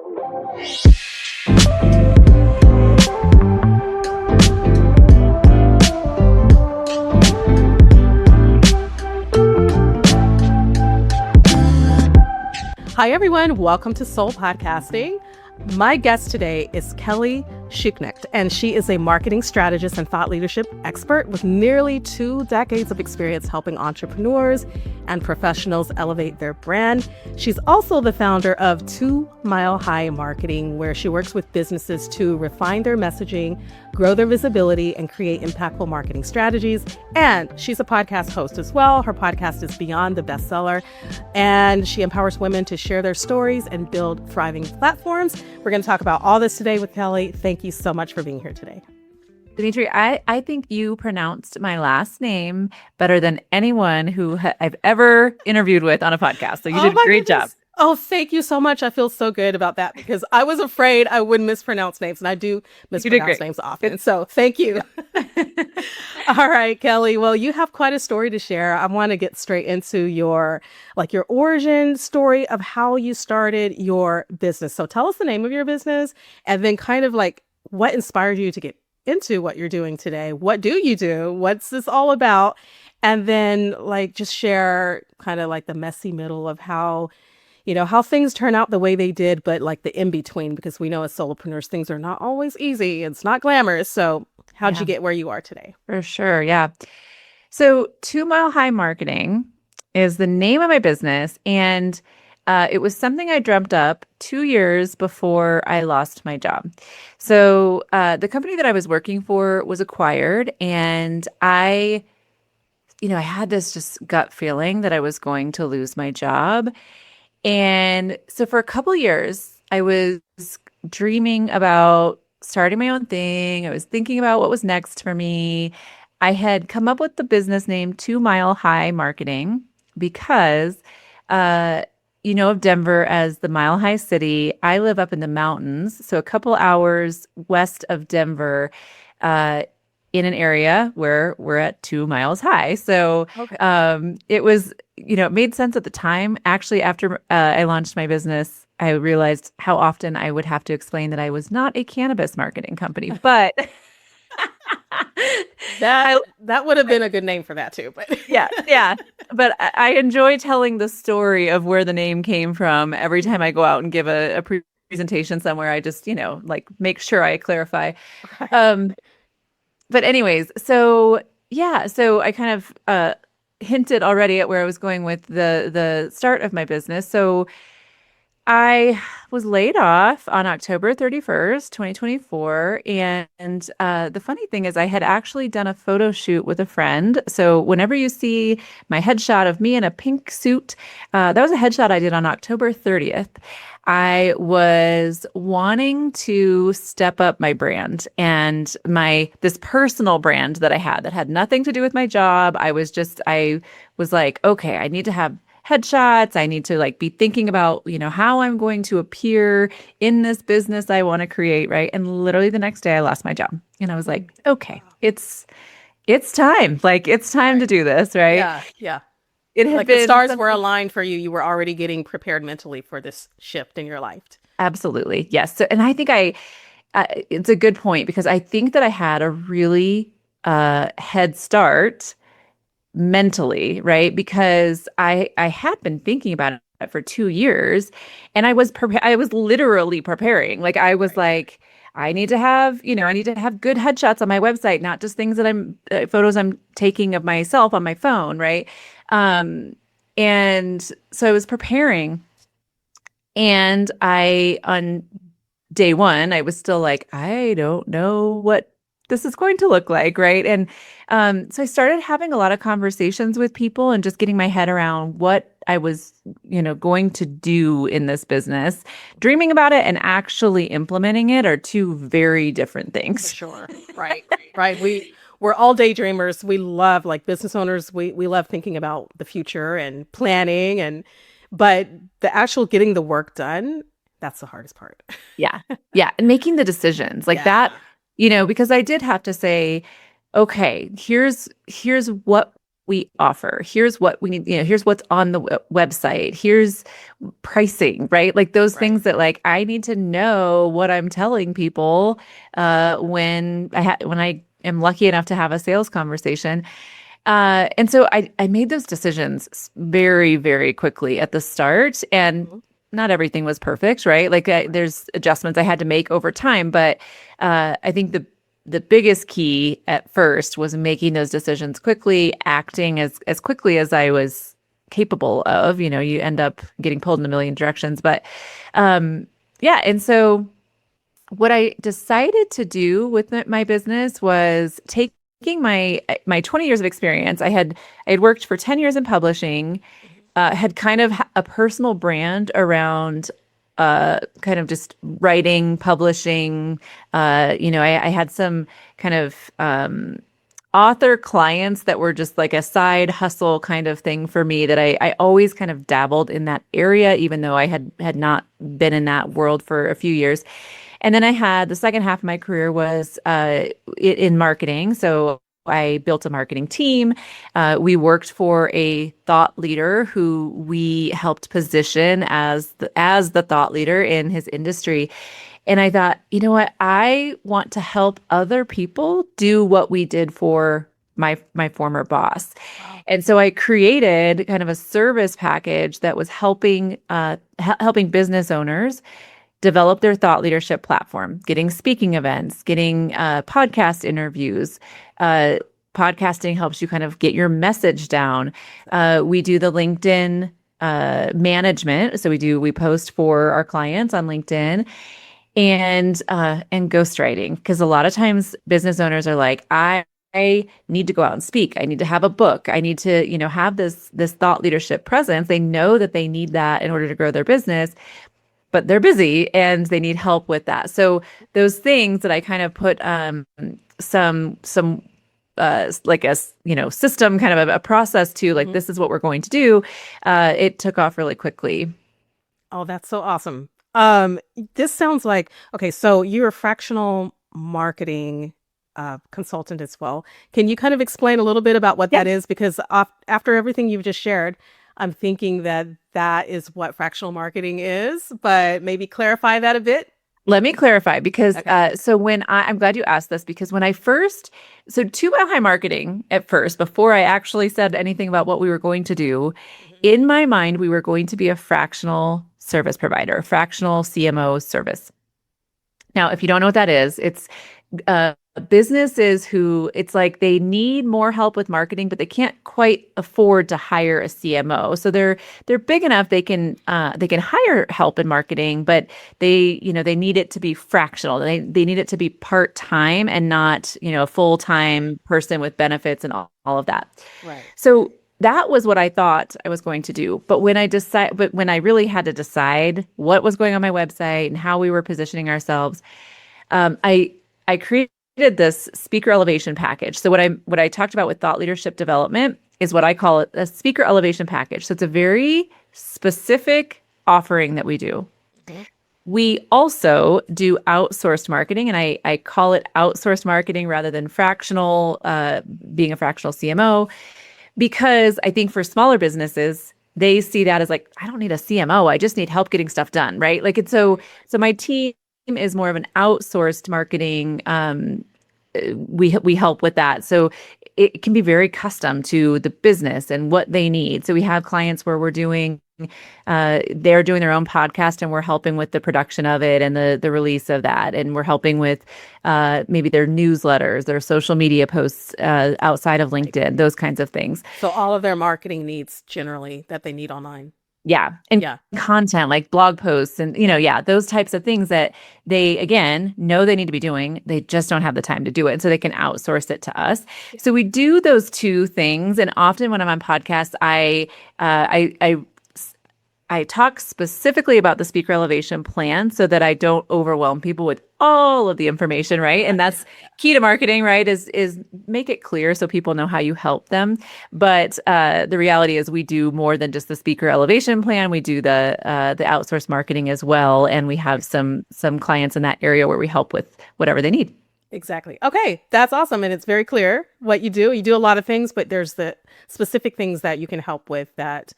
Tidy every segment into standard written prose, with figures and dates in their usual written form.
Hi, everyone. Welcome to Soul Podcasting. My guest today is Kelly Schuknecht, and she is a marketing strategist and thought leadership expert with nearly 2 decades of experience helping entrepreneurs and professionals elevate their brand. She's also the founder of 2 Mile High Marketing, where she works with businesses to refine their messaging, grow their visibility, and create impactful marketing strategies. And she's a podcast host as well. Her podcast is Beyond the Bestseller, and she empowers women to share their stories and build thriving platforms. We're going to talk about all this today with Kelly. Thank you so much for being here today. Dimitri, I think you pronounced my last name better than anyone who I've ever interviewed with on a podcast. So you did a great job. Oh, thank you so much. I feel so good about that because I was afraid I would mispronounce names, and I do mispronounce names often. So thank you. All right, Kelly. Well, you have quite a story to share. I want to get straight into your origin story of how you started your business. So tell us the name of your business, and then kind of what inspired you to get into what you're doing today. What do you do? What's this all about? And then just share kind of the messy middle of how things turn out the way they did, but the in-between, because we know as solopreneurs, things are not always easy. It's not glamorous. So how'd you get where you are today? For sure. Yeah. So 2 Mile High Marketing is the name of my business. And it was something I dreamt up 2 years before I lost my job. So the company that I was working for was acquired, and I had this just gut feeling that I was going to lose my job. And so for a couple years, I was dreaming about starting my own thing. I was thinking about what was next for me. I had come up with the business name 2 Mile High Marketing because, of Denver as the Mile High City. I live up in the mountains, so a couple hours west of Denver, in an area where we're at 2 miles high. So it was, it made sense at the time. Actually, after I launched my business, I realized how often I would have to explain that I was not a cannabis marketing company, but that would have been a good name for that too. But yeah. But I enjoy telling the story of where the name came from every time I go out and give a presentation somewhere. I just, make sure I clarify. But anyways, so I kind of hinted already at where I was going with the start of my business. So I was laid off on October 31st, 2024. And the funny thing is I had actually done a photo shoot with a friend. So whenever you see my headshot of me in a pink suit, that was a headshot I did on October 30th. I was wanting to step up my brand and this personal brand that I had that had nothing to do with my job. I was like, okay, I need to have headshots. I need to be thinking about, how I'm going to appear in this business I want to create. Right. And literally the next day I lost my job and I was like, okay, it's time. It's time to do this. Right. Yeah. Yeah. It had the stars were aligned for you. You were already getting prepared mentally for this shift in your life. Absolutely. Yes. So, and I think it's a good point because I think that I had a really head start mentally, right? Because I had been thinking about it for 2 years and I was literally preparing. I was like, I need to have good headshots on my website, not just things that photos I'm taking of myself on my phone. Right. And so I was preparing and on day one, I was still like, I don't know what this is going to look like. Right. And so I started having a lot of conversations with people and just getting my head around what I was, going to do in this business. Dreaming about it and actually implementing it are 2 very different things. For sure. Right. Right. We're all daydreamers. We love, business owners, we love thinking about the future and planning but the actual getting the work done, that's the hardest part. Yeah. Yeah. And making the decisions that, because I did have to say, okay, here's what we offer. Here's what we need, here's what's on the website. Here's pricing, right? Like those Right. things that like I need to know what I'm telling people when I am lucky enough to have a sales conversation. And so I made those decisions very, very quickly at the start, and Mhm. not everything was perfect, right? Like there's adjustments I had to make over time, but I think the biggest key at first was making those decisions quickly, acting as quickly as I was capable of. You end up getting pulled in a million directions, but yeah. And so what I decided to do with my business was taking my 20 years of experience. I had worked for 10 years in publishing, Mhm. had kind of a personal brand around kind of just writing, publishing. I had some kind of author clients that were just like a side hustle kind of thing for me that I always kind of dabbled in that area, even though I had not been in that world for a few years. And then I had the second half of my career was in marketing. So I built a marketing team. We worked for a thought leader who we helped position as the thought leader in his industry. And I thought, you know what? I want to help other people do what we did for my former boss. Wow. And so I created kind of a service package that was helping business owners develop their thought leadership platform, getting speaking events, getting podcast interviews. Podcasting helps you kind of get your message down. We do the LinkedIn management. So we post for our clients on LinkedIn, and ghostwriting, because a lot of times business owners are like, I need to go out and speak. I need to have a book. I need to, have this thought leadership presence. They know that they need that in order to grow their business, but they're busy and they need help with that. So those things that I kind of put some like a system, kind of a process to, like, Mhm. this is what we're going to do. It took off really quickly. Oh, that's so awesome. This sounds like, okay, so you're a fractional marketing consultant as well. Can you kind of explain a little bit about what Yeah. that is? Because after everything you've just shared, I'm thinking that that is what fractional marketing is, but maybe clarify that a bit. Let me clarify, because Okay. so I'm glad you asked this, because when I first, so 2 Mile High Marketing at first, before I actually said anything about what we were going to do, Mhm. in my mind, we were going to be a fractional service provider, a fractional CMO service. Now, if you don't know what that is, it's uh, businesses who, it's like they need more help with marketing, but they can't quite afford to hire a CMO. So they're big enough they can hire help in marketing, but they need it to be fractional. They need it to be part time and not a full time person with benefits and all of that. Right. So that was what I thought I was going to do. But when I really had to decide what was going on my website and how we were positioning ourselves, I created this speaker elevation package. So what I talked about with thought leadership development is what I call it a speaker elevation package. So it's a very specific offering that we do. Mhm. We also do outsourced marketing, and I call it outsourced marketing rather than fractional, being a fractional CMO, because I think for smaller businesses, they see that as like, I don't need a CMO. I just need help getting stuff done, right? Like it's so my team is more of an outsourced marketing. We help with that. So it can be very custom to the business and what they need. So we have clients where they're doing their own podcast, and we're helping with the production of it and the release of that. And we're helping with maybe their newsletters, their social media posts outside of Right. LinkedIn, those kinds of things. So all of their marketing needs generally that they need online. Yeah. And Yeah. content like blog posts and, yeah, those types of things that they, again, know they need to be doing. They just don't have the time to do it. And so they can outsource it to us. So we do those two things. And often when I'm on podcasts, I talk specifically about the speaker elevation plan so that I don't overwhelm people with all of the information, right? And that's key to marketing, right? Is make it clear so people know how you help them. But the reality is we do more than just the speaker elevation plan. We do the outsourced marketing as well, and we have some clients in that area where we help with whatever they need. Exactly. Okay, that's awesome. And it's very clear what you do. You do a lot of things, but there's the specific things that you can help with that,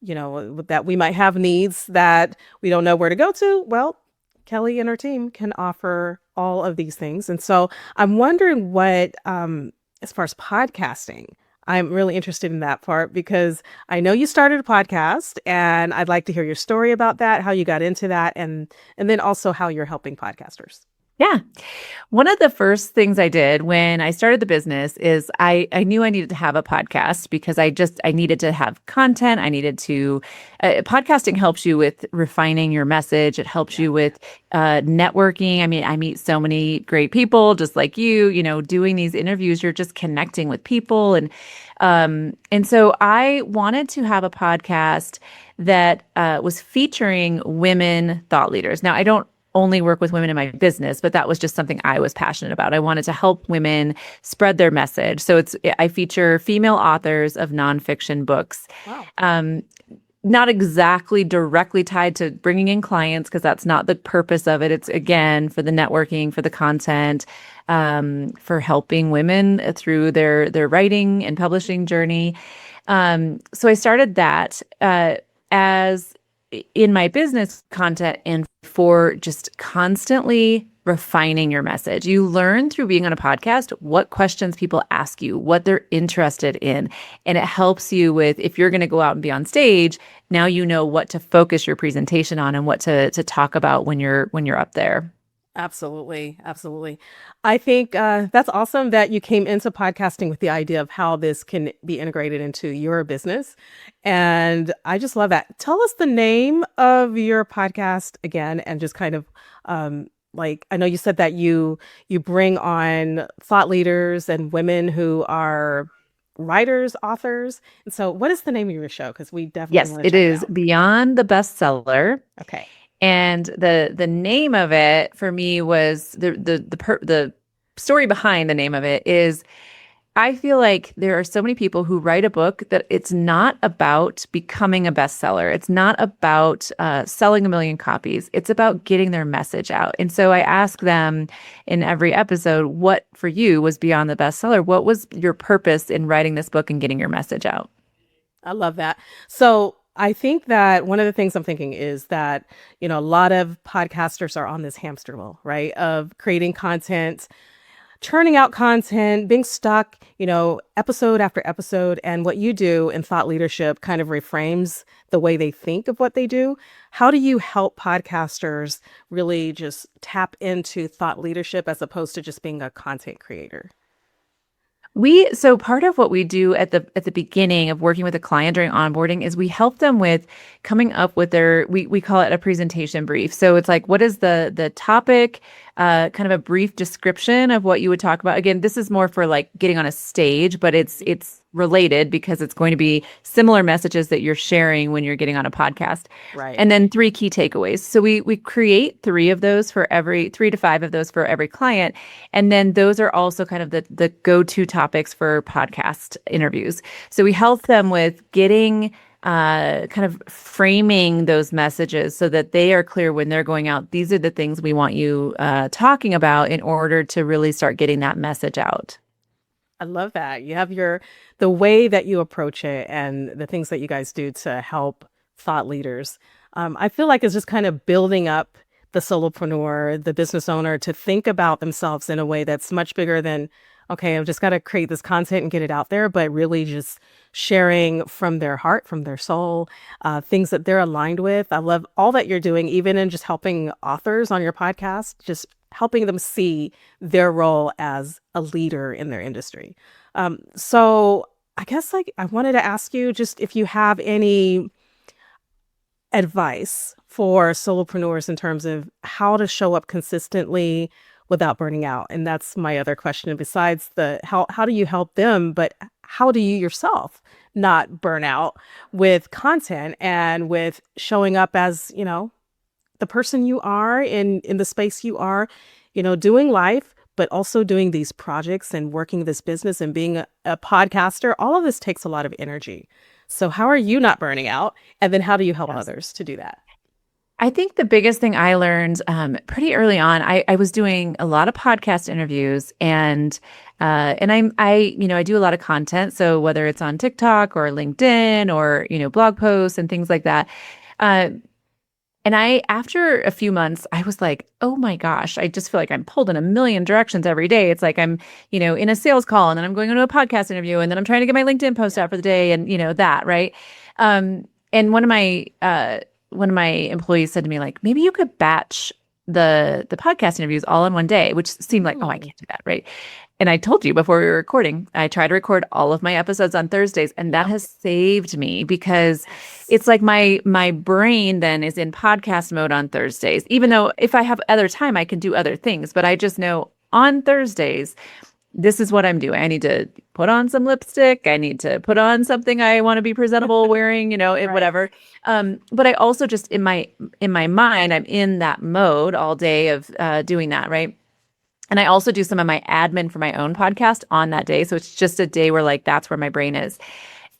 that we might have needs that we don't know where to go to. Well, Kelly and her team can offer all of these things. And so I'm wondering what, as far as podcasting, I'm really interested in that part because I know you started a podcast and I'd like to hear your story about that, how you got into that, and then also how you're helping podcasters. Yeah. One of the first things I did when I started the business is I knew I needed to have a podcast because I needed to have content. I needed to, podcasting helps you with refining your message. It helps you with networking. I mean, I meet so many great people just like doing these interviews, you're just connecting with people. And so I wanted to have a podcast that was featuring women thought leaders. Now, I don't only work with women in my business, but that was just something I was passionate about. I wanted to help women spread their message. So I feature female authors of nonfiction books. Wow. Not exactly directly tied to bringing in clients because that's not the purpose of it. It's again for the networking, for the content, for helping women through their writing and publishing journey. So I started that as in my business content and for just constantly refining your message. You learn through being on a podcast what questions people ask you, what they're interested in, and it helps you with if you're going to go out and be on stage, now you know what to focus your presentation on and what to talk about when you're up there. Absolutely. Absolutely. I think that's awesome that you came into podcasting with the idea of how this can be integrated into your business. And I just love that. Tell us the name of your podcast again and just kind of I know you said that you bring on thought leaders and women who are writers, authors. And so what is the name of your show? Because we definitely Yes, want to it check it is out. Beyond the Bestseller. Okay. And the name of it for me was the story behind the name of it is I feel like there are so many people who write a book that it's not about becoming a bestseller. It's not about selling a million copies. It's about getting their message out. And so I ask them in every episode, what for you was beyond the bestseller? What was your purpose in writing this book and getting your message out? I love that. So I think that one of the things I'm thinking is that, a lot of podcasters are on this hamster wheel, right? Of creating content, churning out content, being stuck, episode after episode. And what you do in thought leadership kind of reframes the way they think of what they do. How do you help podcasters really just tap into thought leadership as opposed to just being a content creator? So part of what we do at the beginning of working with a client during onboarding is we help them with coming up with we call it a presentation brief. So it's like, what is the topic, kind of a brief description of what you would talk about. Again, this is more for like getting on a stage, but it's related because it's going to be similar messages that you're sharing when you're getting on a podcast. Right. And then 3 key takeaways. So we create 3 to 5 of those for every client. And then those are also kind of the go-to topics for podcast interviews. So we help them with getting kind of framing those messages so that they are clear when they're going out. These are the things we want you talking about in order to really start getting that message out. I love that. You have the way that you approach it and the things that you guys do to help thought leaders. I feel like it's just kind of building up the solopreneur, the business owner to think about themselves in a way that's much bigger than, okay, I've just got to create this content and get it out there, but really just sharing from their heart, from their soul, things that they're aligned with. I love all that you're doing, even in just helping authors on your podcast, just helping them see their role as a leader in their industry. So I guess I wanted to ask you just if you have any advice for solopreneurs in terms of how to show up consistently without burning out. And that's my other question. Besides how do you help them, but how do you yourself not burn out with content and with showing up as, the person you are in the space you are, doing life, but also doing these projects and working this business and being a podcaster. All of this takes a lot of energy. So how are you not burning out? And then how do you help Yes. others to do that? I think the biggest thing I learned pretty early on, I was doing a lot of podcast interviews I do a lot of content. So whether it's on TikTok or LinkedIn or, blog posts and things like that. After a few months, I was like, oh my gosh, I just feel like I'm pulled in a million directions every day. It's like I'm, in a sales call and then I'm going into a podcast interview and then I'm trying to get my LinkedIn post out for the day and, that, right? And one of my employees said to me, like, maybe you could batch the podcast interviews all in one day, which seemed like, oh, I can't do that, right? And I told you before we were recording, I try to record all of my episodes on Thursdays, and that has saved me because it's like my brain then is in podcast mode on Thursdays, even though if I have other time, I can do other things. But I just know on Thursdays, this is what I'm doing. I need to put on some lipstick. I need to put on something I want to be presentable wearing, right. Whatever. But I also just in my mind, I'm in that mode all day of doing that, right? And I also do some of my admin for my own podcast on that day. So it's just a day where like that's where my brain is.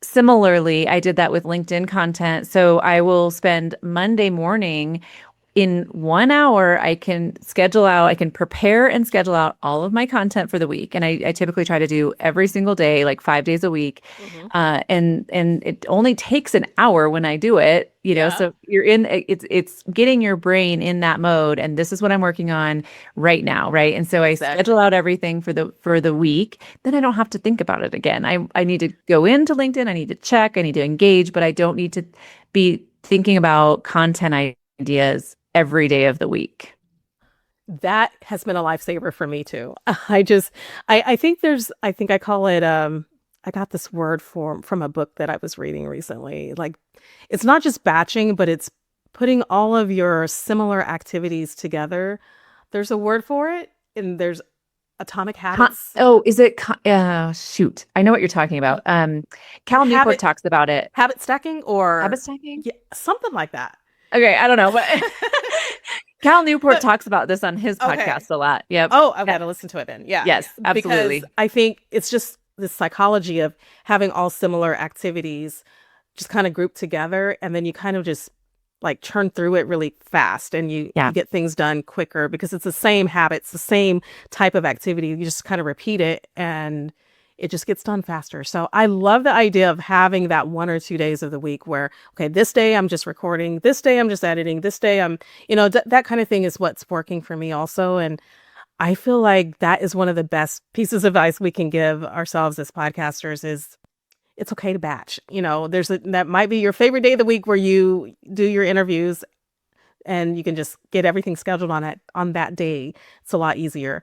Similarly, I did that with LinkedIn content. So I will spend Monday morning in 1 hour, I can prepare and schedule out all of my content for the week. And I typically try to do every single day, like 5 days a week. And it only takes an hour when I do it, so you're it's getting your brain in that mode. And this is what I'm working on right now. Right. And so I schedule out everything for the week. Then I don't have to think about it again. I need to go into LinkedIn. I need to check, I need to engage, but I don't need to be thinking about content ideas every day of the week. That has been a lifesaver for me too. I think I call it, I got this word from a book that I was reading recently. Like, it's not just batching, but it's putting all of your similar activities together. There's a word for it, and there's atomic habits. Is it? Shoot, I know what you're talking about. Cal Newport talks about it. Habit stacking or habit stacking? Yeah, something like that. Okay, I don't know, but Cal Newport talks about this on his podcast a lot. Yep. Oh, I've got to listen to it then. Yeah. Yes, absolutely. Because I think it's just this psychology of having all similar activities just kind of grouped together, and then you kind of just like churn through it really fast, and you get things done quicker because it's the same habits, the same type of activity. You just kind of repeat it and it just gets done faster. So I love the idea of having that 1 or 2 days of the week where, okay, this day I'm just recording, this day I'm just editing, this day I'm, that kind of thing is what's working for me also. And I feel like that is one of the best pieces of advice we can give ourselves as podcasters is it's okay to batch. That might be your favorite day of the week where you do your interviews and you can just get everything scheduled on that day. It's a lot easier.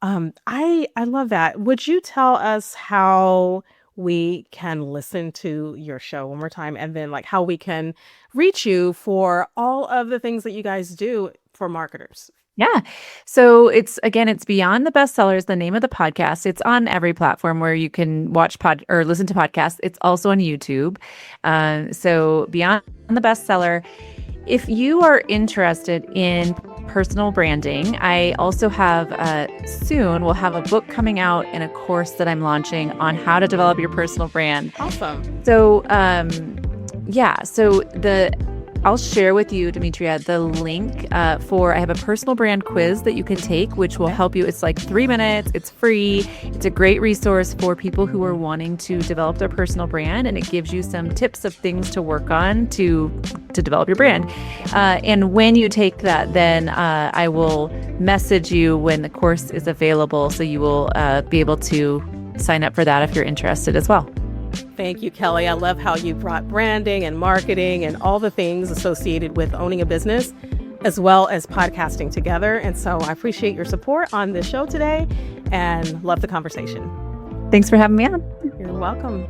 I love that. Would you tell us how we can listen to your show one more time, and then like how we can reach you for all of the things that you guys do for marketers? Yeah. So it's Beyond the Bestsellers, the name of the podcast. It's on every platform where you can watch or listen to podcasts. It's also on YouTube. So Beyond the Bestseller. If you are interested in personal branding, I also have soon we'll have a book coming out and a course that I'm launching on how to develop your personal brand. Awesome. So I'll share with you, Demetria, the link I have a personal brand quiz that you can take, which will help you. It's like 3 minutes. It's free. It's a great resource for people who are wanting to develop their personal brand, and it gives you some tips of things to work on to develop your brand. And when you take that, then I will message you when the course is available, so you will be able to sign up for that if you're interested as well. Thank you, Kelly. I love how you brought branding and marketing and all the things associated with owning a business, as well as podcasting together. And so I appreciate your support on this show today and love the conversation. Thanks for having me on. You're welcome.